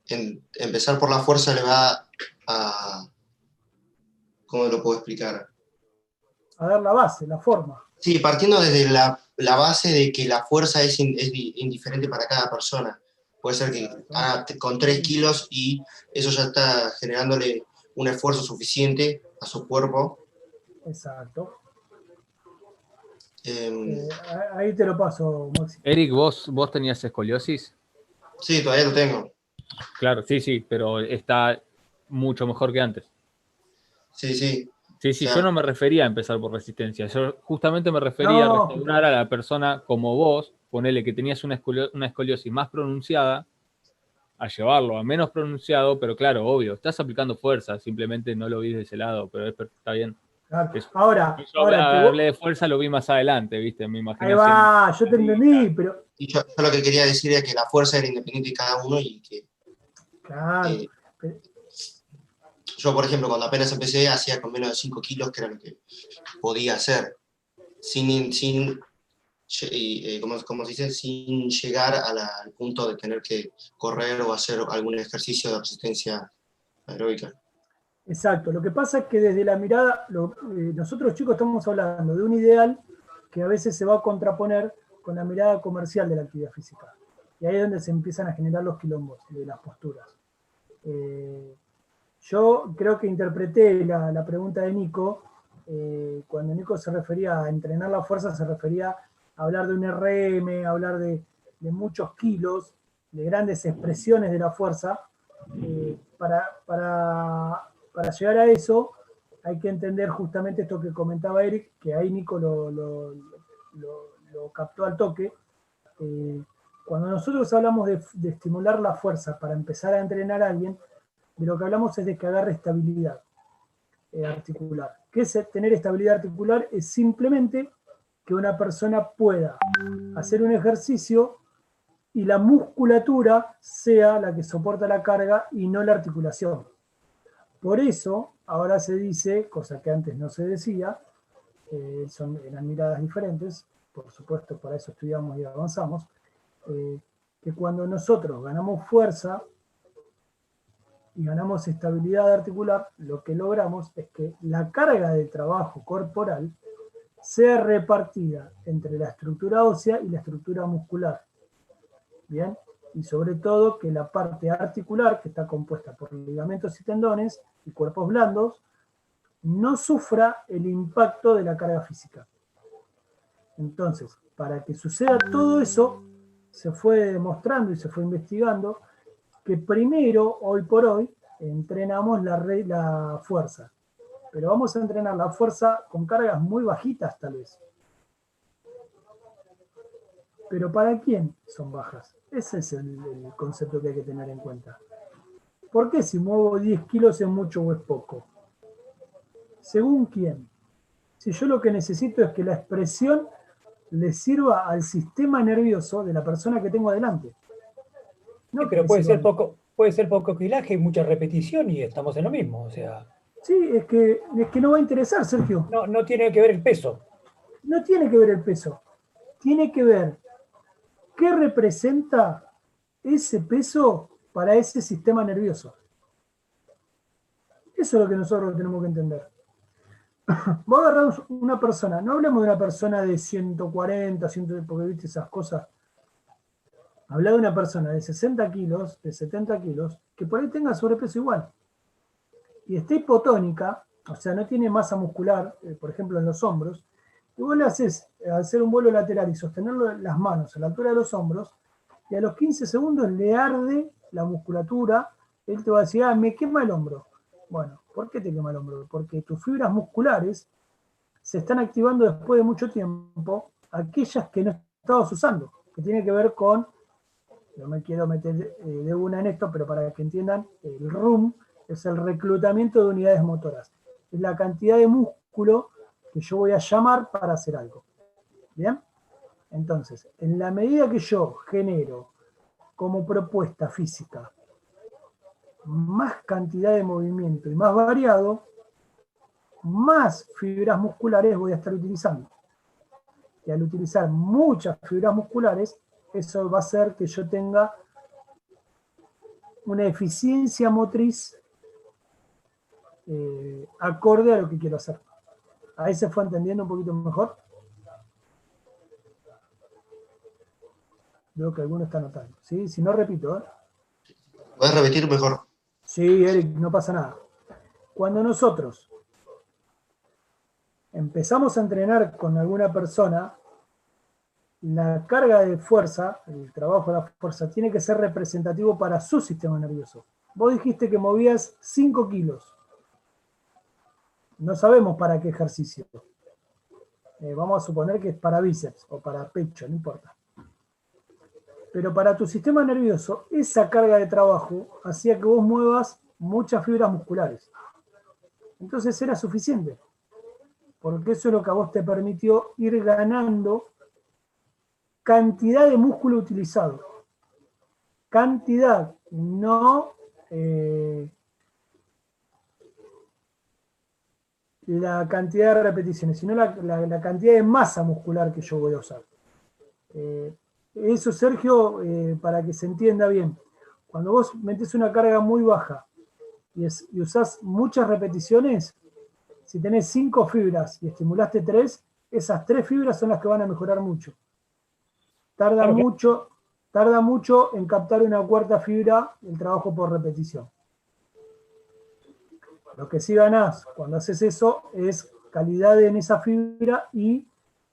empezar por la fuerza le va a... ¿Cómo lo puedo explicar? A dar la base, la forma. Sí, partiendo desde la base de que la fuerza es indiferente para cada persona. Puede ser que haga con 3 kilos y eso ya está generándole un esfuerzo suficiente a su cuerpo. Exacto. Eh, Ahí te lo paso, Maxi. Eric, ¿vos tenías escoliosis? sí, todavía lo tengo. Claro, sí, pero está mucho mejor que antes. Sí, sí. Sí, O sea, yo no me refería a empezar por resistencia. Yo justamente me refería a restaurar a la persona como vos, ponele que tenías una escoliosis más pronunciada, a llevarlo a menos pronunciado, pero claro, obvio, estás aplicando fuerza, simplemente no lo vi de ese lado, pero está bien. Claro. Yo Ahora hablé de fuerza, lo vi más adelante, ¿viste? Mi ahí imaginación. va, yo te entendí, pero... y yo lo que quería decir era que la fuerza era independiente de cada uno y que Claro. yo, por ejemplo, cuando apenas empecé, hacía con menos de 5 kilos, que era lo que podía hacer, sin ¿cómo se dice? Sin llegar al punto de tener que correr o hacer algún ejercicio de resistencia aeróbica. Exacto, lo que pasa es que desde la mirada, nosotros chicos estamos hablando de un ideal que a veces se va a contraponer con la mirada comercial de la actividad física. Y ahí es donde se empiezan a generar los quilombos de las posturas. Yo creo que interpreté la pregunta de Nico, cuando Nico se refería a entrenar la fuerza, se refería a hablar de un RM, a hablar de muchos kilos, de grandes expresiones de la fuerza. Para llegar a eso hay que entender justamente esto que comentaba Eric, que ahí Nico lo captó al toque. Cuando nosotros hablamos de estimular la fuerza para empezar a entrenar a alguien, de lo que hablamos es de que agarre estabilidad articular. ¿Qué es tener estabilidad articular? Es simplemente que una persona pueda hacer un ejercicio y la musculatura sea la que soporta la carga y no la articulación. Por eso, ahora se dice, cosa que antes no se decía, eran miradas diferentes, por supuesto, para eso estudiamos y avanzamos, que cuando nosotros ganamos fuerza y ganamos estabilidad articular, lo que logramos es que la carga de trabajo corporal sea repartida entre la estructura ósea y la estructura muscular. ¿Bien? Y sobre todo que la parte articular, que está compuesta por ligamentos y tendones y cuerpos blandos, no sufra el impacto de la carga física. Entonces, para que suceda todo eso, se fue demostrando y se fue investigando que primero, hoy por hoy, entrenamos la fuerza. Pero vamos a entrenar la fuerza con cargas muy bajitas, tal vez. ¿Pero para quién son bajas? Ese es el concepto que hay que tener en cuenta. ¿Por qué si muevo 10 kilos es mucho o es poco? ¿Según quién? Si yo lo que necesito es que la expresión le sirva al sistema nervioso de la persona que tengo adelante. No, sí, pero puede ser poco kilaje y mucha repetición y estamos en lo mismo, o sea... Sí, es que no va a interesar, Sergio. No tiene que ver el peso. No tiene que ver el peso. Tiene que ver qué representa ese peso para ese sistema nervioso. Eso es lo que nosotros tenemos que entender. Vos agarrás una persona, no hablemos de una persona de 140, porque viste esas cosas. Habla de una persona de 60 kilos, de 70 kilos, que por ahí tenga sobrepeso igual. Y está hipotónica, o sea, no tiene masa muscular, por ejemplo en los hombros, y vos le haces hacer un vuelo lateral y sostenerlo las manos a la altura de los hombros, y a los 15 segundos le arde la musculatura, él te va a decir, me quema el hombro. Bueno, ¿por qué te quema el hombro? Porque tus fibras musculares se están activando después de mucho tiempo, aquellas que no estabas usando, que tiene que ver con, no me quiero meter de una en esto, pero para que entiendan, el RUM es el reclutamiento de unidades motoras. Es la cantidad de músculo que yo voy a llamar para hacer algo. ¿Bien? Entonces, en la medida que yo genero como propuesta física más cantidad de movimiento y más variado, más fibras musculares voy a estar utilizando. Y al utilizar muchas fibras musculares, eso va a hacer que yo tenga una eficiencia motriz acorde a lo que quiero hacer. Ahí se fue entendiendo un poquito mejor. Veo que alguno está notando. ¿Sí? Si no, repito. ¿Puedes repetir mejor? Sí, Eric, no pasa nada. Cuando nosotros empezamos a entrenar con alguna persona, la carga de fuerza, el trabajo de la fuerza, tiene que ser representativo para su sistema nervioso. Vos dijiste que movías 5 kilos. No sabemos para qué ejercicio. Vamos a suponer que es para bíceps o para pecho, no importa. Pero para tu sistema nervioso, esa carga de trabajo hacía que vos muevas muchas fibras musculares. Entonces era suficiente. Porque eso es lo que a vos te permitió ir ganando cantidad de músculo utilizado. Cantidad, no la cantidad de repeticiones, sino la cantidad de masa muscular que yo voy a usar. Eso, Sergio, para que se entienda bien. Cuando vos metés una carga muy baja y usás muchas repeticiones, si tenés 5 fibras y estimulaste 3, esas 3 fibras son las que van a mejorar mucho. Tarda mucho en captar una cuarta fibra el trabajo por repetición. Lo que sí ganás cuando haces eso es calidad en esa fibra, y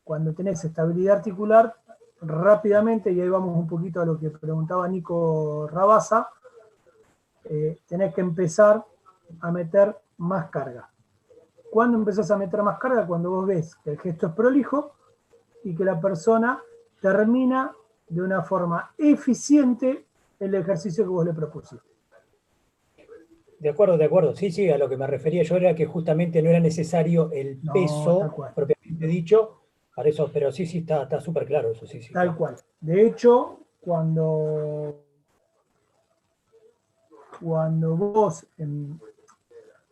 cuando tenés estabilidad articular, rápidamente, y ahí vamos un poquito a lo que preguntaba Nico Rabasa, tenés que empezar a meter más carga. ¿Cuándo empezás a meter más carga? Cuando vos ves que el gesto es prolijo y que la persona termina de una forma eficiente el ejercicio que vos le propusiste. De acuerdo. Sí, a lo que me refería yo era que justamente no era necesario el peso propiamente dicho para eso, pero sí, está súper claro eso, sí. Tal cual. De hecho, cuando vos...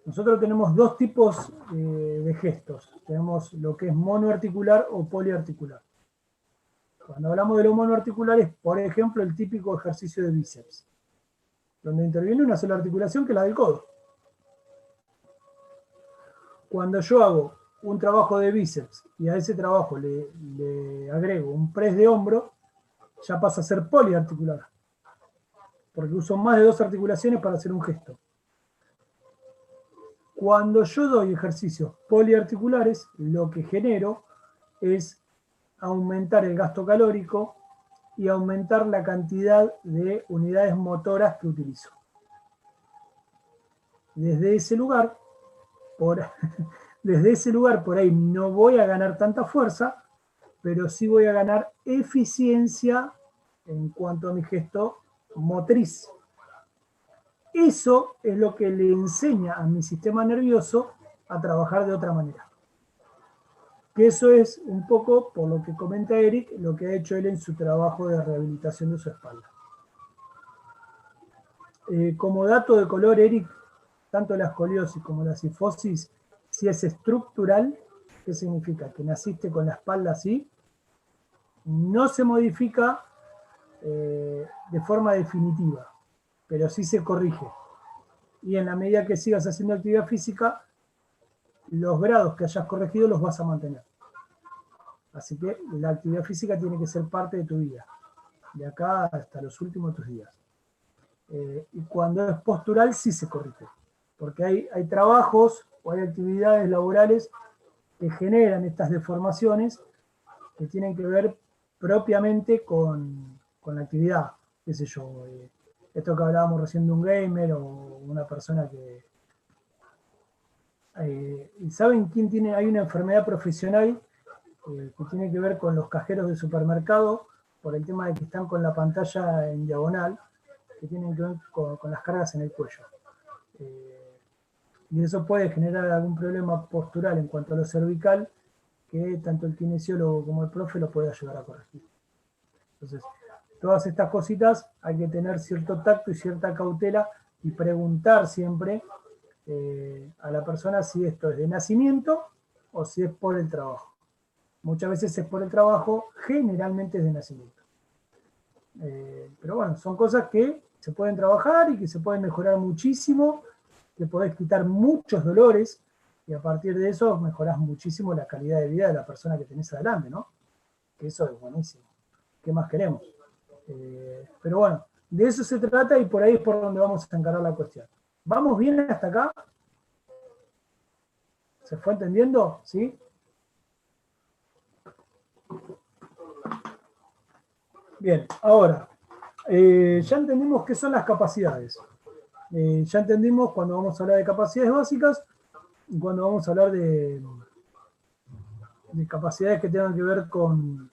nosotros tenemos 2 tipos de gestos. Tenemos lo que es monoarticular o poliarticular. Cuando hablamos de lo monoarticular es, por ejemplo, el típico ejercicio de bíceps, donde interviene una sola articulación, que es la del codo. Cuando yo hago un trabajo de bíceps y a ese trabajo le agrego un press de hombro, ya pasa a ser poliarticular, porque uso más de 2 articulaciones para hacer un gesto. Cuando yo doy ejercicios poliarticulares, lo que genero es aumentar el gasto calórico y aumentar la cantidad de unidades motoras que utilizo. Desde ese lugar, por ahí no voy a ganar tanta fuerza, pero sí voy a ganar eficiencia en cuanto a mi gesto motriz. Eso es lo que le enseña a mi sistema nervioso a trabajar de otra manera. Que eso es un poco, por lo que comenta Eric, lo que ha hecho él en su trabajo de rehabilitación de su espalda. Como dato de color, Eric, tanto la escoliosis como la cifosis, si es estructural, ¿qué significa? Que naciste con la espalda así, no se modifica de forma definitiva, pero sí se corrige. Y en la medida que sigas haciendo actividad física, los grados que hayas corregido los vas a mantener. Así que la actividad física tiene que ser parte de tu vida, de acá hasta los últimos de tus días. Y cuando es postural sí se corrige, porque hay trabajos o hay actividades laborales que generan estas deformaciones que tienen que ver propiamente con la actividad, qué sé yo, esto que hablábamos recién de un gamer o una persona que... ¿saben quién tiene? Hay una enfermedad profesional que tiene que ver con los cajeros de supermercado, por el tema de que están con la pantalla en diagonal, que tienen que ver con las cargas en el cuello. Y eso puede generar algún problema postural en cuanto a lo cervical, que tanto el kinesiólogo como el profe lo puede ayudar a corregir. Entonces, todas estas cositas hay que tener cierto tacto y cierta cautela y preguntar siempre a la persona si esto es de nacimiento o si es por el trabajo. Muchas veces es por el trabajo, generalmente es de nacimiento. Pero bueno, son cosas que se pueden trabajar y que se pueden mejorar muchísimo, que podés quitar muchos dolores, y a partir de eso mejorás muchísimo la calidad de vida de la persona que tenés adelante, ¿no? Que eso es buenísimo. ¿Qué más queremos? Pero bueno, de eso se trata y por ahí es por donde vamos a encarar la cuestión. ¿Vamos bien hasta acá? ¿Se fue entendiendo? ¿Sí? Bien, ahora, ya entendimos qué son las capacidades. Ya entendimos cuando vamos a hablar de capacidades básicas y cuando vamos a hablar de capacidades que tengan que ver con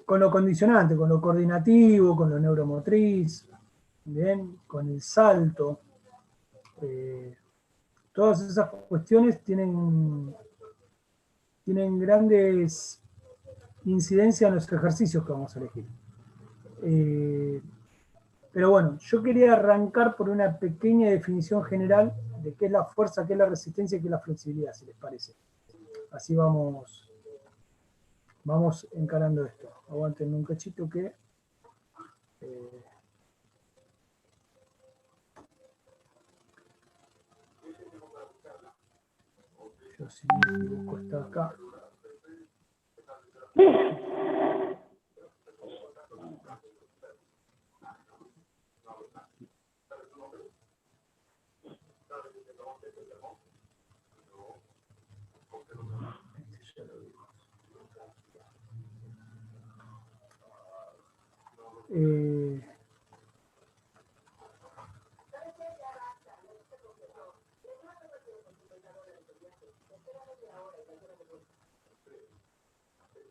lo condicionante, con lo coordinativo, con lo neuromotriz, ¿bien? Con el salto. Todas esas cuestiones tienen grandes incidencias en los ejercicios que vamos a elegir. Pero bueno, yo quería arrancar por una pequeña definición general de qué es la fuerza, qué es la resistencia y qué es la flexibilidad, si les parece. Así vamos encarando esto. Aguanten un cachito que... yo si me equivoco está acá.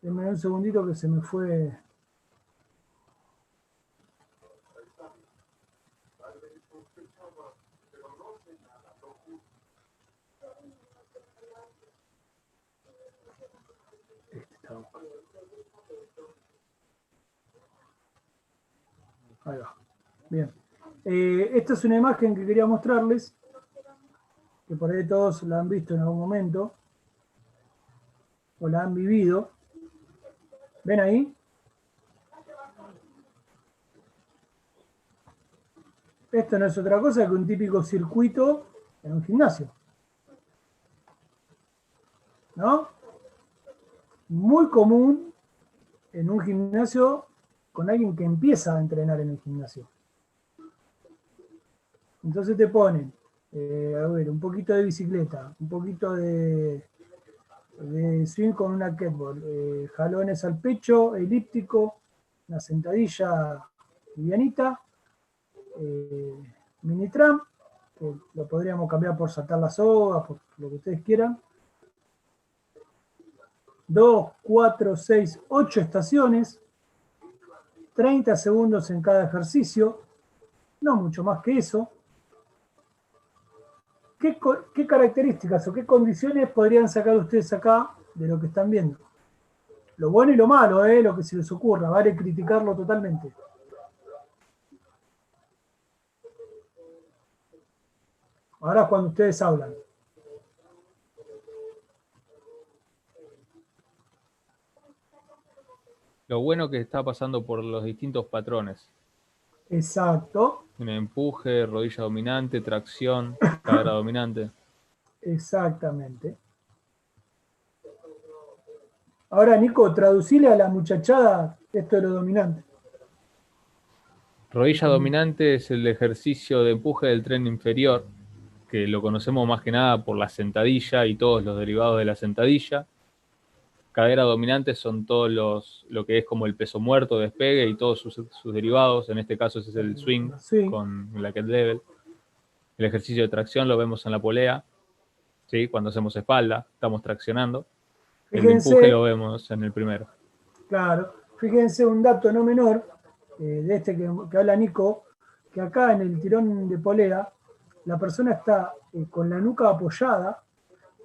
Denme un segundito que se me fue. Ahí va. Bien. Esta es una imagen que quería mostrarles, que por ahí todos la han visto en algún momento, o la han vivido. ¿Ven ahí? Esto no es otra cosa que un típico circuito en un gimnasio. ¿No? Muy común en un gimnasio con alguien que empieza a entrenar en el gimnasio. Entonces te ponen, a ver, un poquito de bicicleta, un poquito de swing con una kettlebell, jalones al pecho, elíptico, una sentadilla livianita, mini tram, que lo podríamos cambiar por saltar la soga, por lo que ustedes quieran. 2, 4, 6, 8 estaciones, 30 segundos en cada ejercicio, no mucho más que eso. ¿Qué características o qué condiciones podrían sacar ustedes acá de lo que están viendo? Lo bueno y lo malo, lo que se les ocurra, vale criticarlo totalmente. Ahora es cuando ustedes hablan. Lo bueno que está pasando por los distintos patrones. Exacto. Un empuje, rodilla dominante, tracción, cadera dominante. Exactamente. Ahora, Nico, traducile a la muchachada esto de lo dominante. Rodilla dominante es el ejercicio de empuje del tren inferior, que lo conocemos más que nada por la sentadilla y todos los derivados de la sentadilla. Cadera dominante son todos lo que es como el peso muerto, despegue y todos sus derivados. En este caso ese es el swing, sí, con la kettlebell. El ejercicio de tracción lo vemos en la polea, ¿sí? Cuando hacemos espalda, estamos traccionando. Fíjense, el empuje lo vemos en el primero. Claro, fíjense un dato no menor, de este que habla Nico, que acá en el tirón de polea, la persona está con la nuca apoyada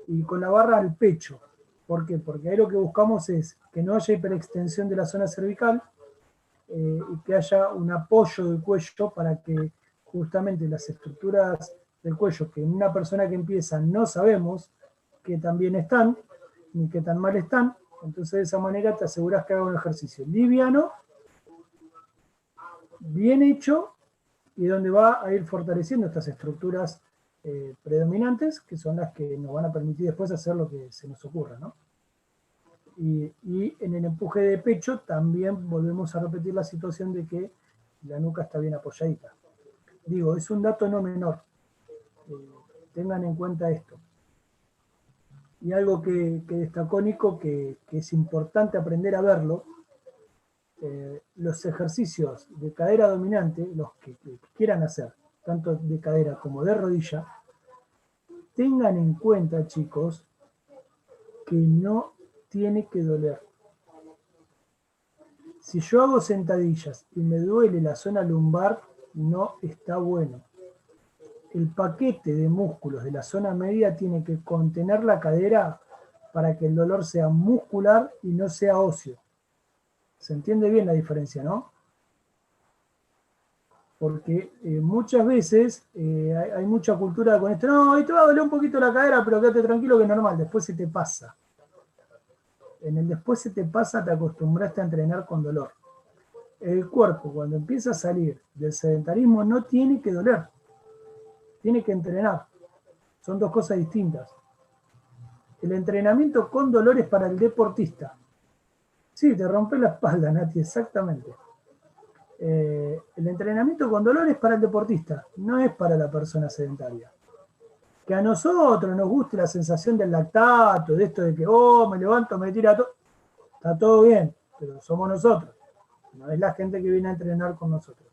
y con la barra al pecho. ¿Por qué? Porque ahí lo que buscamos es que no haya hiperextensión de la zona cervical y que haya un apoyo del cuello para que justamente las estructuras del cuello, que en una persona que empieza no sabemos que tan bien están, ni que tan mal están, entonces de esa manera te aseguras que haga un ejercicio liviano, bien hecho y donde va a ir fortaleciendo estas estructuras predominantes, que son las que nos van a permitir después hacer lo que se nos ocurra, ¿no? Y en el empuje de pecho también volvemos a repetir la situación de que la nuca está bien apoyadita. Digo, es un dato no menor. Tengan en cuenta esto. Y algo que destacó Nico, que es importante aprender a verlo, los ejercicios de cadera dominante, los que quieran hacer, tanto de cadera como de rodilla, tengan en cuenta, chicos, que no tiene que doler. Si yo hago sentadillas y me duele la zona lumbar, no está bueno. El paquete de músculos de la zona media tiene que contener la cadera para que el dolor sea muscular y no sea óseo. ¿Se entiende bien la diferencia, no? Porque muchas veces hay mucha cultura con esto. No, hoy te va a doler un poquito la cadera, pero quédate tranquilo que es normal, después se te pasa. En el después se te pasa, te acostumbraste a entrenar con dolor. El cuerpo, cuando empieza a salir del sedentarismo, no tiene que doler. Tiene que entrenar. Son dos cosas distintas. El entrenamiento con dolor es para el deportista. Sí, te rompe la espalda, Nati, exactamente. El entrenamiento con dolor es para el deportista, no es para la persona sedentaria. Que a nosotros nos guste la sensación del lactato, de esto de que, me levanto, me tira todo, está todo bien, pero somos nosotros, no es la gente que viene a entrenar con nosotros.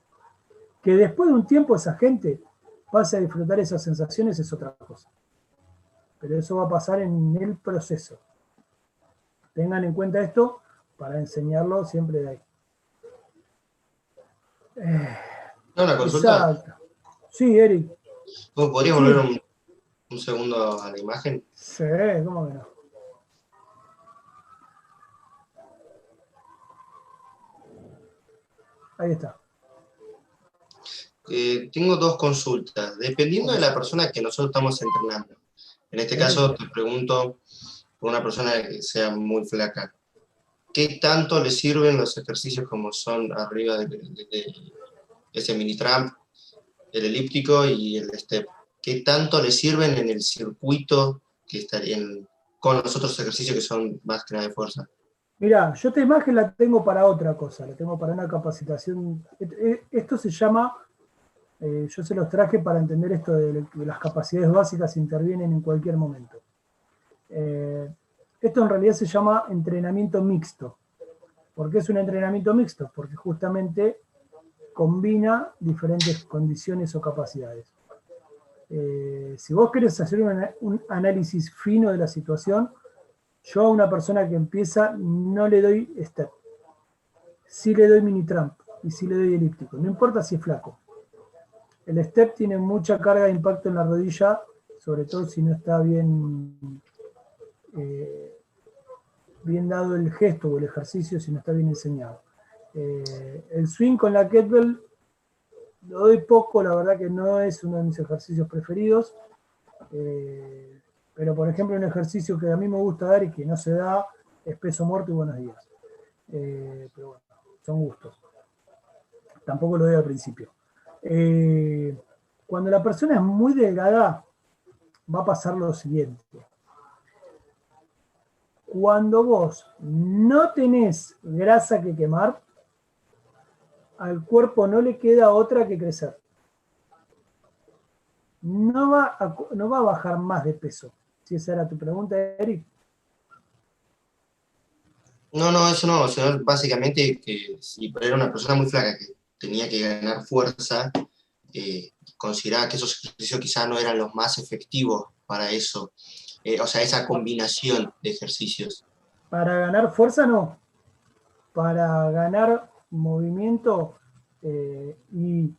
Que después de un tiempo esa gente pase a disfrutar esas sensaciones es otra cosa. Pero eso va a pasar en el proceso. Tengan en cuenta esto para enseñarlo siempre de ahí. Una consulta. Exacto. Sí, Eric. ¿Podrías volver un segundo a la imagen? Sí, ¿cómo que no? Ahí está. Tengo dos consultas. Dependiendo de la persona que nosotros estamos entrenando. En este caso te pregunto por una persona que sea muy flaca. ¿Qué tanto le sirven los ejercicios como son arriba de ese mini tramp, el elíptico y el step? ¿Qué tanto le sirven en el circuito que estarían con los otros ejercicios que son más que nada de fuerza? Mirá, yo esta imagen la tengo para otra cosa, la tengo para una capacitación. Esto se llama, yo se los traje para entender esto de que las capacidades básicas intervienen en cualquier momento. Esto en realidad se llama entrenamiento mixto. ¿Por qué es un entrenamiento mixto? Porque justamente combina diferentes condiciones o capacidades. Si vos querés hacer un análisis fino de la situación, yo a una persona que empieza no le doy step. Sí le doy mini tramp y sí le doy elíptico. No importa si es flaco. El step tiene mucha carga de impacto en la rodilla, sobre todo si no está bien dado el gesto o el ejercicio, si no está bien enseñado. El swing con la kettlebell lo doy poco, la verdad que no es uno de mis ejercicios preferidos. Pero por ejemplo un ejercicio que a mí me gusta dar y que no se da es peso muerto y buenos días. Pero bueno, son gustos. Tampoco lo doy al principio. Cuando la persona es muy delgada, va a pasar lo siguiente. Cuando vos no tenés grasa que quemar, al cuerpo no le queda otra que crecer. No va a bajar más de peso. Si esa era tu pregunta, Eric. No, eso no. O sea, básicamente que si era una persona muy flaca que tenía que ganar fuerza, consideraba que esos ejercicios quizás no eran los más efectivos para eso. O sea, esa combinación de ejercicios. Para ganar fuerza, no. Para ganar movimiento y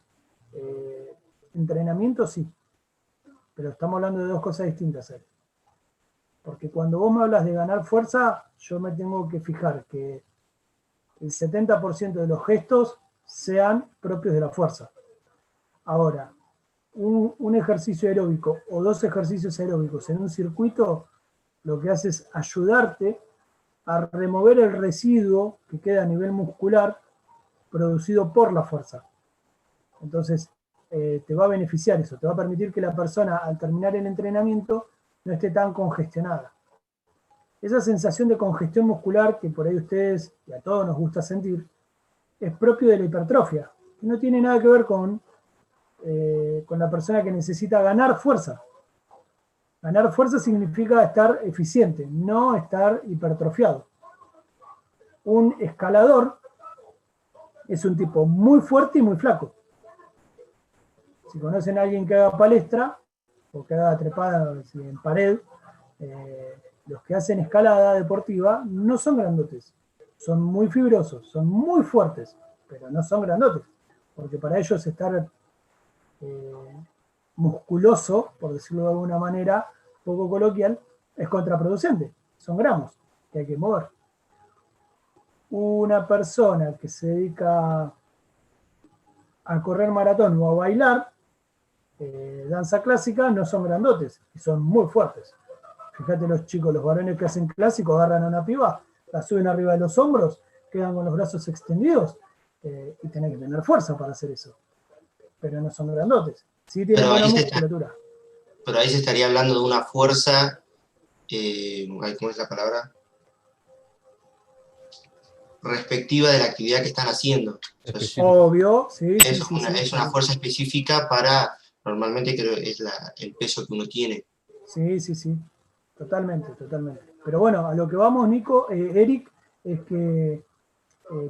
entrenamiento, sí. Pero estamos hablando de dos cosas distintas. Porque cuando vos me hablas de ganar fuerza, yo me tengo que fijar que el 70% de los gestos sean propios de la fuerza. Ahora, un ejercicio aeróbico o dos ejercicios aeróbicos en un circuito, lo que hace es ayudarte a remover el residuo que queda a nivel muscular producido por la fuerza. Entonces, te va a beneficiar eso, te va a permitir que la persona al terminar el entrenamiento no esté tan congestionada. Esa sensación de congestión muscular que por ahí ustedes y a todos nos gusta sentir, es propio de la hipertrofia, que no tiene nada que ver con la persona que necesita ganar fuerza. Ganar fuerza significa estar eficiente, no estar hipertrofiado. Un escalador es un tipo muy fuerte y muy flaco. Si conocen a alguien que haga palestra o que haga trepada en pared, los que hacen escalada deportiva no son grandotes. Son muy fibrosos, son muy fuertes, pero no son grandotes. Porque para ellos estar musculoso, por decirlo de alguna manera poco coloquial, es contraproducente. Son gramos que hay que mover. Una persona que se dedica a correr maratón o a bailar danza clásica no son grandotes, y son muy fuertes. Fíjate los chicos, los varones que hacen clásico, agarran a una piba, la suben arriba de los hombros, quedan con los brazos extendidos, y tienen que tener fuerza para hacer eso. Pero no son grandotes. Sí tienen buena musculatura. Pero ahí se estaría hablando de una fuerza, ¿cómo es la palabra? Respectiva de la actividad que están haciendo. Obvio, sí. Es una fuerza específica para, normalmente creo es el peso que uno tiene. Sí. Totalmente. Pero bueno, a lo que vamos, Nico, Eric, es que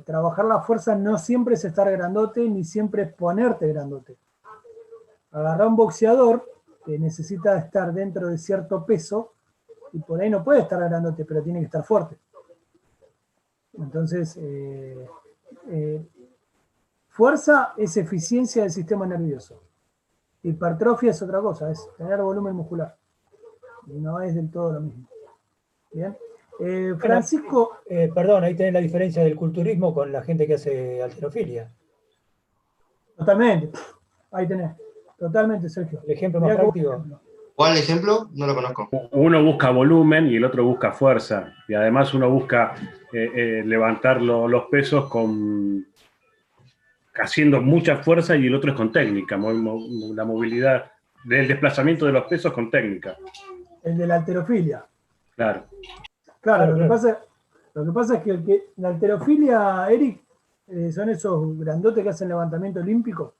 trabajar la fuerza no siempre es estar grandote, ni siempre es ponerte grandote. Agarrar un boxeador que necesita estar dentro de cierto peso, y por ahí no puede estar grandote, pero tiene que estar fuerte. Entonces, fuerza es eficiencia del sistema nervioso. Hipertrofia es otra cosa, es tener volumen muscular. Y no es del todo lo mismo. Bien. Francisco. Perdón, ahí tenés la diferencia del culturismo con la gente que hace halterofilia. Totalmente. Ahí tenés. Totalmente, Sergio. El ejemplo más práctico. ¿Cuál ejemplo? No lo conozco. Uno busca volumen y el otro busca fuerza. Y además uno busca levantar los pesos haciendo mucha fuerza, y el otro es con técnica. La movilidad del desplazamiento de los pesos con técnica. El de la halterofilia. Claro. Claro. Lo que pasa es que la halterofilia, Eric, son esos grandotes que hacen levantamiento olímpico,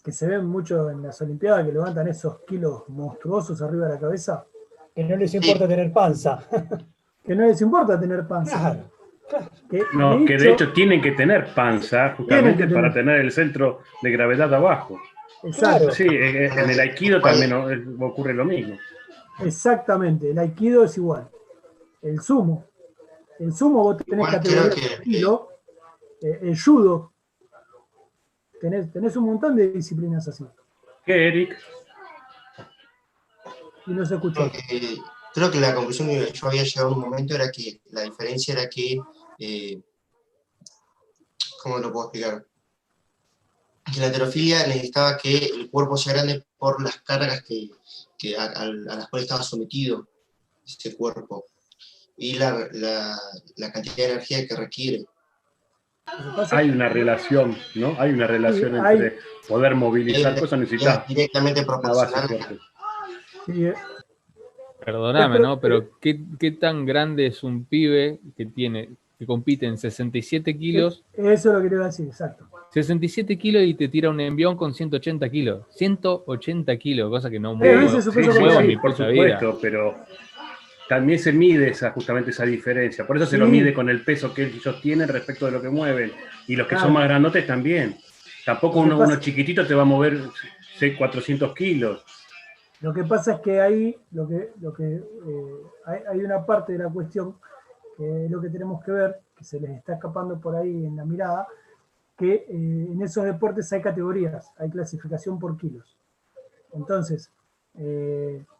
que se ven mucho en las Olimpiadas, que levantan esos kilos monstruosos arriba de la cabeza. Que no les importa tener panza. Que no les importa tener panza. Claro. Que de hecho tienen que tener panza, justamente para tener el centro de gravedad abajo. Exacto. Sí, en el aikido también ocurre lo mismo. Exactamente, el aikido es igual. El sumo vos tenés categoría de kilo, el judo, tenés un montón de disciplinas así. ¿Qué, Eric? Y no se escuchó. Creo que la conclusión que yo había llegado en un momento era que la diferencia era que, ¿cómo lo puedo explicar? Que la halterofilia necesitaba que el cuerpo sea grande por las cargas a las cuales estaba sometido ese cuerpo y la cantidad de energía que requiere. Hay una relación, ¿no? Hay una relación entre poder movilizar cosas, necesitas directamente proporcional. Perdóname, ¿no? Pero ¿qué tan grande es un pibe que compite en 67 kilos? Eso es lo que te iba a decir, exacto. 67 kilos y te tira un envión con 180 kilos. 180 kilos, cosa que no muevo ni por supuesto, pero también se mide justamente esa diferencia. Por eso se lo mide con el peso que ellos tienen respecto de lo que mueven. Y los que son más grandotes también. Tampoco uno chiquitito te va a mover 400 kilos. Lo que pasa es que hay una parte de la cuestión que es lo que tenemos que ver, que se les está escapando por ahí en la mirada, que en esos deportes hay categorías, hay clasificación por kilos. Entonces,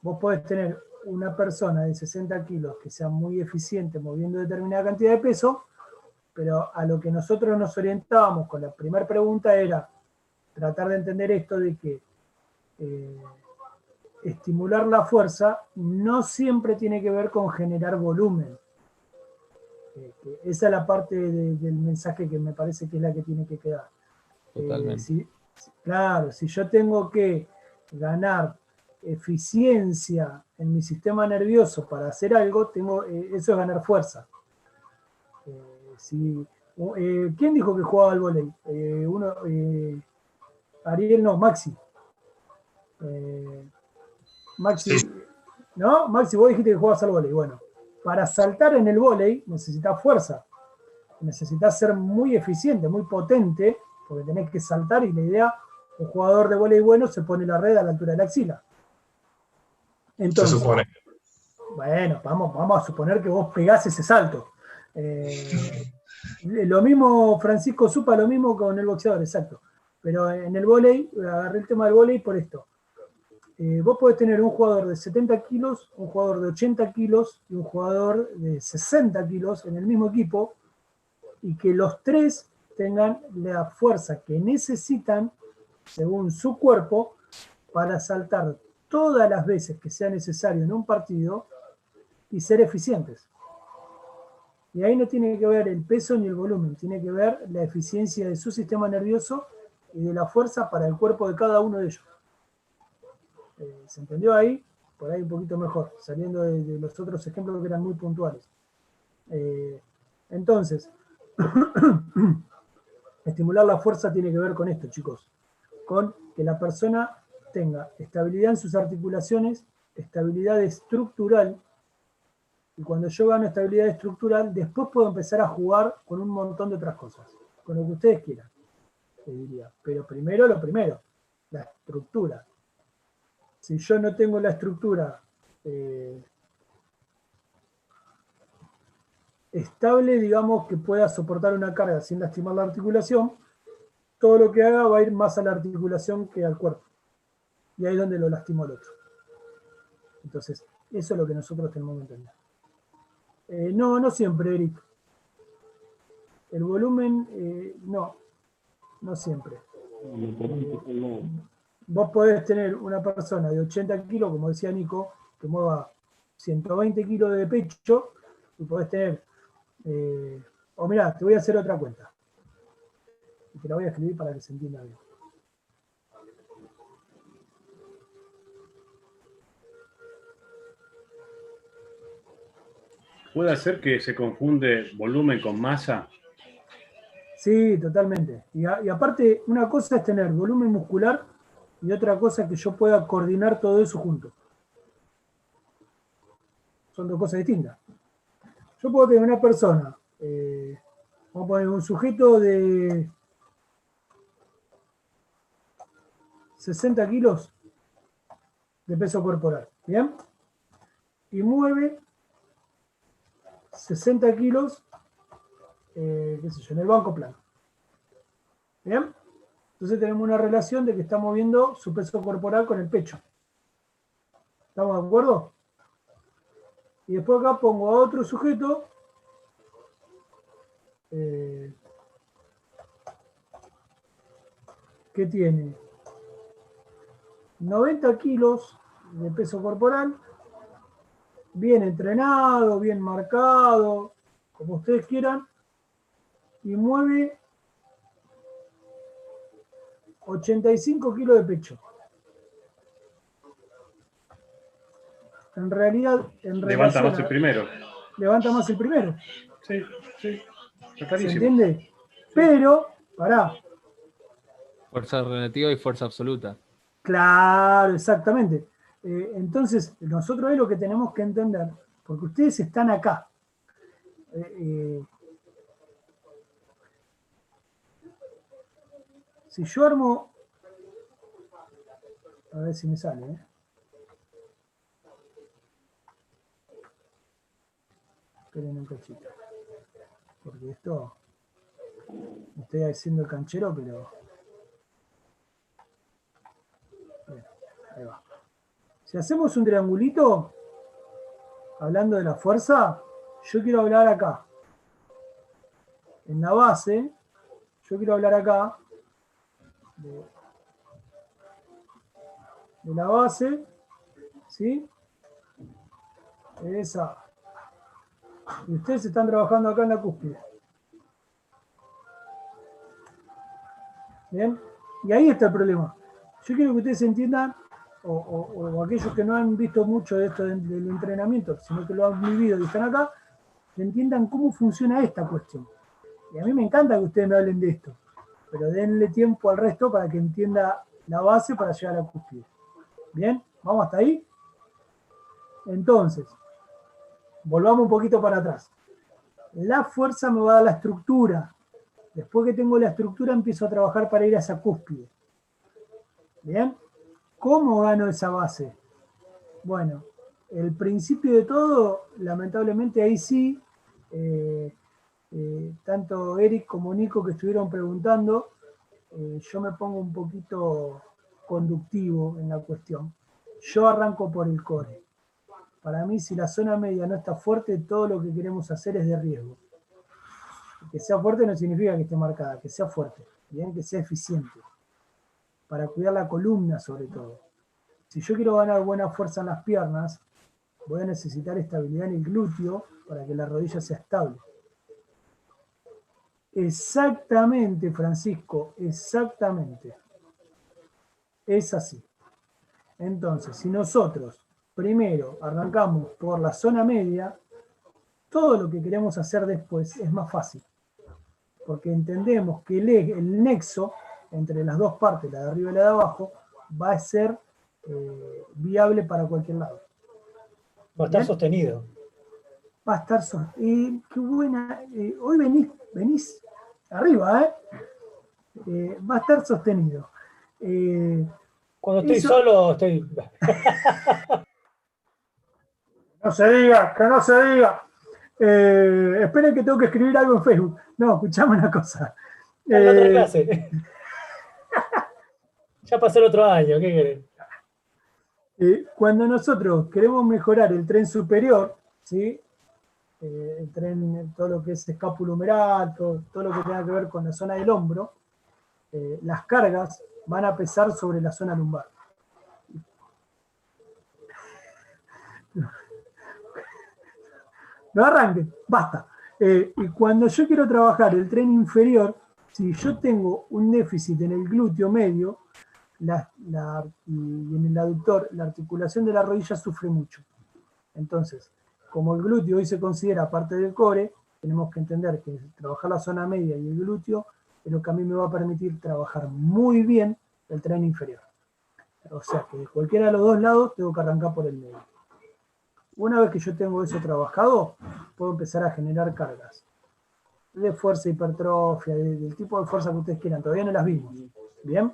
vos podés tener una persona de 60 kilos que sea muy eficiente moviendo determinada cantidad de peso, pero a lo que nosotros nos orientábamos con la primera pregunta era tratar de entender esto de que estimular la fuerza no siempre tiene que ver con generar volumen. Esa es la parte del mensaje que me parece que es la que tiene que quedar. Totalmente. Claro, si yo tengo que ganar eficiencia en mi sistema nervioso para hacer algo, eso es ganar fuerza. ¿Quién dijo que jugaba al vóley? Ariel no, Maxi. Maxi, sí. ¿No? Maxi, vos dijiste que jugabas al vóley. Bueno, para saltar en el vóley necesitas fuerza. Necesitas ser muy eficiente, muy potente, porque tenés que saltar y la idea, un jugador de vóley bueno se pone la red a la altura de la axila. Entonces, se supone. Bueno, vamos a suponer que vos pegás ese salto. Lo mismo, Francisco Supa, lo mismo con el boxeador, exacto. Pero en el vóley, agarré el tema del vóley por esto. Vos podés tener un jugador de 70 kilos, un jugador de 80 kilos y un jugador de 60 kilos en el mismo equipo, y que los tres tengan la fuerza que necesitan, según su cuerpo, para saltar todas las veces que sea necesario en un partido y ser eficientes. Y ahí no tiene que ver el peso ni el volumen, tiene que ver la eficiencia de su sistema nervioso y de la fuerza para el cuerpo de cada uno de ellos. ¿Se entendió ahí? Por ahí un poquito mejor, saliendo de los otros ejemplos que eran muy puntuales. Entonces, estimular la fuerza tiene que ver con esto, chicos, con que la persona tenga estabilidad en sus articulaciones, estabilidad estructural, y cuando yo gano estabilidad estructural, después puedo empezar a jugar con un montón de otras cosas, con lo que ustedes quieran, te diría. Pero primero lo primero, la estructura. Si yo no tengo la estructura estable, digamos, que pueda soportar una carga sin lastimar la articulación, todo lo que haga va a ir más a la articulación que al cuerpo. Y ahí es donde lo lastimó el otro. Entonces, eso es lo que nosotros tenemos que entender. No siempre, Eric. El volumen, no siempre. Vos podés tener una persona de 80 kilos, como decía Nico, que mueva 120 kilos de pecho, y podés tener... mirá, te voy a hacer otra cuenta. Y te la voy a escribir para que se entienda bien. ¿Puede ser que se confunde volumen con masa? Sí, totalmente. Y aparte, una cosa es tener volumen muscular y otra cosa es que yo pueda coordinar todo eso junto. Son dos cosas distintas. Yo puedo tener una persona, vamos a poner un sujeto de 60 kilos de peso corporal, ¿bien? Y mueve 60 kilos, qué sé yo, en el banco plano. ¿Bien? Entonces tenemos una relación de que está moviendo su peso corporal con el pecho. ¿Estamos de acuerdo? Y después acá pongo a otro sujeto que tiene 90 kilos de peso corporal, bien entrenado, bien marcado, como ustedes quieran, y mueve 85 kilos de pecho. En realidad, levanta más el primero. Levanta más el primero. Sí. Está clarísimo. ¿Se entiende? Sí. Pero, pará. Fuerza relativa y fuerza absoluta. Claro, exactamente. Entonces, nosotros es lo que tenemos que entender, porque ustedes están acá. Si yo armo... A ver si me sale, Esperen un cachito. Porque esto... Me estoy haciendo el canchero, pero... Bien, ahí va. Si hacemos un triangulito, hablando de la fuerza, yo quiero hablar acá. En la base, yo quiero hablar acá de la base, ¿sí? Esa. Y ustedes están trabajando acá en la cúspide. ¿Bien? Y ahí está el problema. Yo quiero que ustedes entiendan, o aquellos que no han visto mucho de esto del entrenamiento, sino que lo han vivido y están acá, que entiendan cómo funciona esta cuestión. Y a mí me encanta que ustedes me hablen de esto, pero denle tiempo al resto para que entienda la base para llegar a la cúspide. ¿Bien? ¿Vamos hasta ahí? Entonces, volvamos un poquito para atrás. La fuerza me va a dar la estructura. Después que tengo la estructura, empiezo a trabajar para ir a esa cúspide. ¿Bien? ¿Cómo gano esa base? Bueno, el principio de todo, lamentablemente ahí sí, tanto Eric como Nico que estuvieron preguntando, yo me pongo un poquito conductivo en la cuestión. Yo arranco por el core. Para mí, si la zona media no está fuerte, todo lo que queremos hacer es de riesgo. Que sea fuerte no significa que esté marcada, que sea fuerte, bien, que sea eficiente. Para cuidar la columna sobre todo. Si yo quiero ganar buena fuerza en las piernas, voy a necesitar estabilidad en el glúteo para que la rodilla sea estable. Exactamente, Francisco, exactamente. Es así. Entonces, si nosotros primero arrancamos por la zona media, todo lo que queremos hacer después es más fácil. Porque entendemos que el nexo entre las dos partes, la de arriba y la de abajo, va a ser viable para cualquier lado. Va a estar sostenido. Va a estar sostenido. Qué buena. Hoy venís arriba, va a estar sostenido. Cuando estoy solo, estoy... No se diga, que no se diga. Esperen que tengo que escribir algo en Facebook. No, escuchame una cosa. En la otra clase. Ya pasó el otro año, ¿qué querés? Cuando nosotros queremos mejorar el tren superior, ¿sí? El tren, todo lo que es escápulo humeral, todo lo que tenga que ver con la zona del hombro, las cargas van a pesar sobre la zona lumbar. No arranquen, basta. Y cuando yo quiero trabajar el tren inferior, si yo tengo un déficit en el glúteo medio y en el aductor, la articulación de la rodilla sufre mucho. Entonces, como el glúteo hoy se considera parte del core, tenemos que entender que trabajar la zona media y el glúteo es lo que a mí me va a permitir trabajar muy bien el tren inferior. O sea que de cualquiera de los dos lados tengo que arrancar por el medio. Una vez que yo tengo eso trabajado, puedo empezar a generar cargas de fuerza, hipertrofia, del tipo de fuerza que ustedes quieran. Todavía no las vimos. ¿Bien?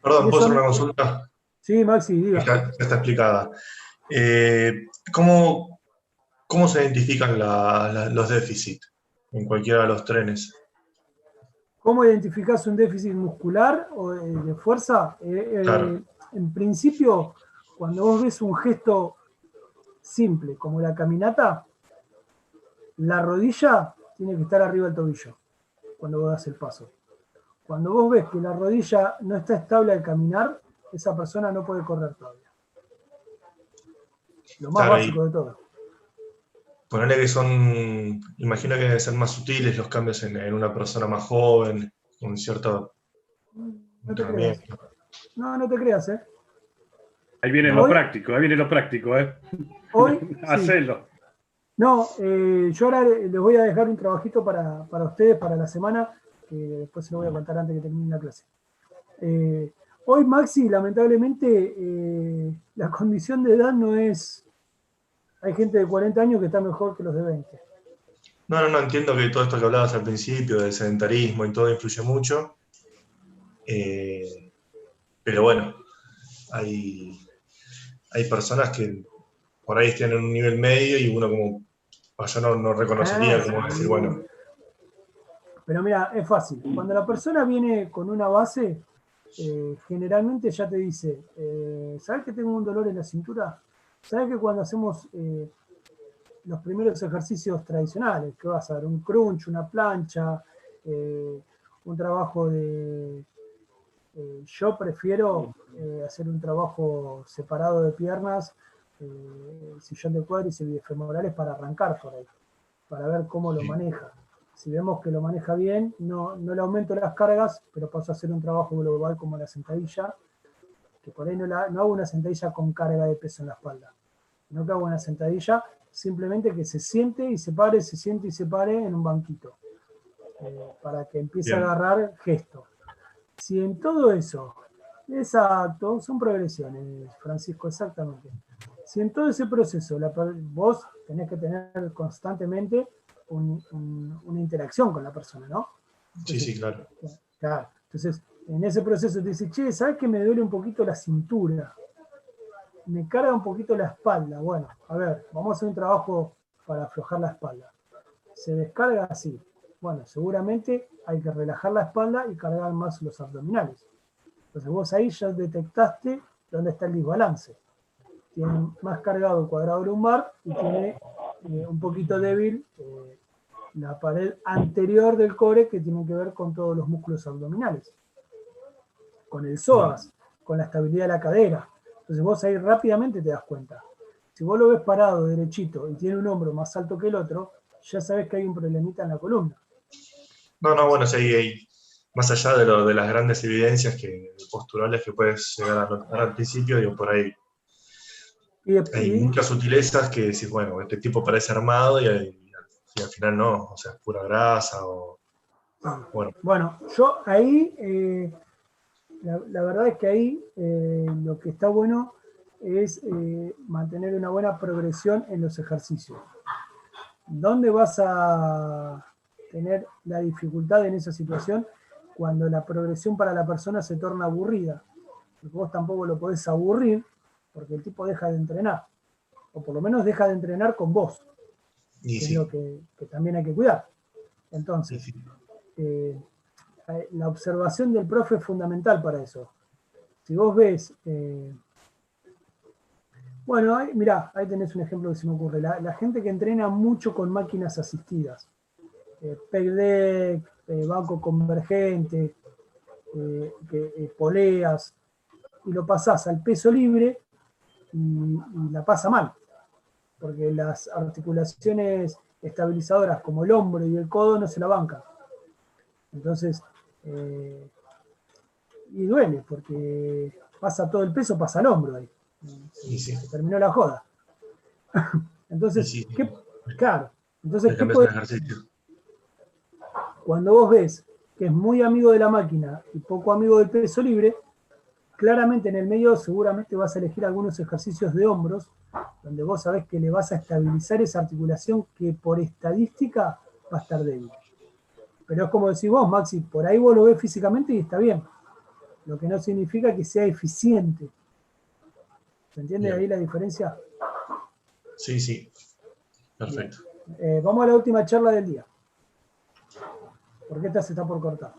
Perdón, ¿puedo hacer una consulta? Sí, Maxi, diga. Ya está explicada. ¿Cómo se identifican los déficits en cualquiera de los trenes? ¿Cómo identificás un déficit muscular o de fuerza? Claro. En principio, cuando vos ves un gesto simple, como la caminata, la rodilla tiene que estar arriba del tobillo, cuando vos das el paso. Cuando vos ves que la rodilla no está estable al caminar, esa persona no puede correr todavía. Lo más básico de todo. Ponele que imagino que deben ser más sutiles los cambios en una persona más joven, con cierto entrenamiento. No te creas, ¿eh? Ahí viene lo práctico, Hoy, hacelo. Sí. No, yo ahora les voy a dejar un trabajito para ustedes, para la semana, que después se lo voy a contar antes que termine la clase. Hoy, Maxi, lamentablemente, la condición de edad no es... Hay gente de 40 años que está mejor que los de 20. No, entiendo que todo esto que hablabas al principio, del sedentarismo y todo, influye mucho. Pero bueno, hay personas que por ahí están en un nivel medio y uno como, yo no reconocería como decir, bueno. Pero mira, es fácil. Cuando la persona viene con una base, generalmente ya te dice, ¿sabes que tengo un dolor en la cintura? ¿Sabes que cuando hacemos los primeros ejercicios tradicionales, que vas a dar un crunch, una plancha, un trabajo de... yo prefiero hacer un trabajo separado de piernas, sillón de cuádriceps y de femorales para arrancar por ahí, para ver cómo lo maneja. Si vemos que lo maneja bien, no le aumento las cargas, pero paso a hacer un trabajo global como la sentadilla, que por ahí no hago una sentadilla con carga de peso en la espalda, sino que hago una sentadilla simplemente que se siente y se pare, se siente y se pare en un banquito, para que empiece a agarrar gesto. Si en todo eso, exacto, son progresiones, Francisco, exactamente. Si en todo ese proceso vos tenés que tener constantemente una interacción con la persona, ¿no? Entonces, sí, claro. Claro. Entonces, en ese proceso te dice, che, ¿sabes que me duele un poquito la cintura? Me carga un poquito la espalda. Bueno, a ver, vamos a hacer un trabajo para aflojar la espalda. ¿Se descarga así? Bueno, seguramente hay que relajar la espalda y cargar más los abdominales. Entonces vos ahí ya detectaste dónde está el desbalance. Tiene más cargado el cuadrado lumbar y tiene un poquito débil la pared anterior del core, que tiene que ver con todos los músculos abdominales, con el psoas, con la estabilidad de la cadera. Entonces vos ahí rápidamente te das cuenta. Si vos lo ves parado derechito y tiene un hombro más alto que el otro, ya sabes que hay un problemita en la columna. No, bueno, sí, hay, más allá de las grandes evidencias posturales que puedes llegar a notar al principio, digo, por ahí hay muchas sutilezas que decís, bueno, este tipo parece armado y al final no, o sea, es pura grasa o... Bueno, yo ahí, la verdad es que ahí lo que está bueno es mantener una buena progresión en los ejercicios. ¿Dónde vas a tener la dificultad en esa situación? Cuando la progresión para la persona se torna aburrida. Porque vos tampoco lo podés aburrir, porque el tipo deja de entrenar. O por lo menos deja de entrenar con vos. Que es lo que también hay que cuidar. Entonces, la observación del profe es fundamental para eso. Si vos ves... bueno, mirá, ahí tenés un ejemplo que se me ocurre. La gente que entrena mucho con máquinas asistidas. Pec deck, banco convergente, poleas, y lo pasás al peso libre y la pasa mal. Porque las articulaciones estabilizadoras como el hombro y el codo no se la bancan. Entonces, y duele, porque pasa todo el peso, pasa al hombro ahí. Se terminó la joda. Entonces, claro. Entonces, ¿qué puede? Cuando vos ves que es muy amigo de la máquina y poco amigo del peso libre, claramente en el medio seguramente vas a elegir algunos ejercicios de hombros, donde vos sabés que le vas a estabilizar esa articulación que por estadística va a estar débil. Pero es como decís vos, Maxi, por ahí vos lo ves físicamente y está bien. Lo que no significa que sea eficiente. ¿Se entiende ahí la diferencia? Sí. Perfecto. Vamos a la última charla del día. Porque esta se está por cortar.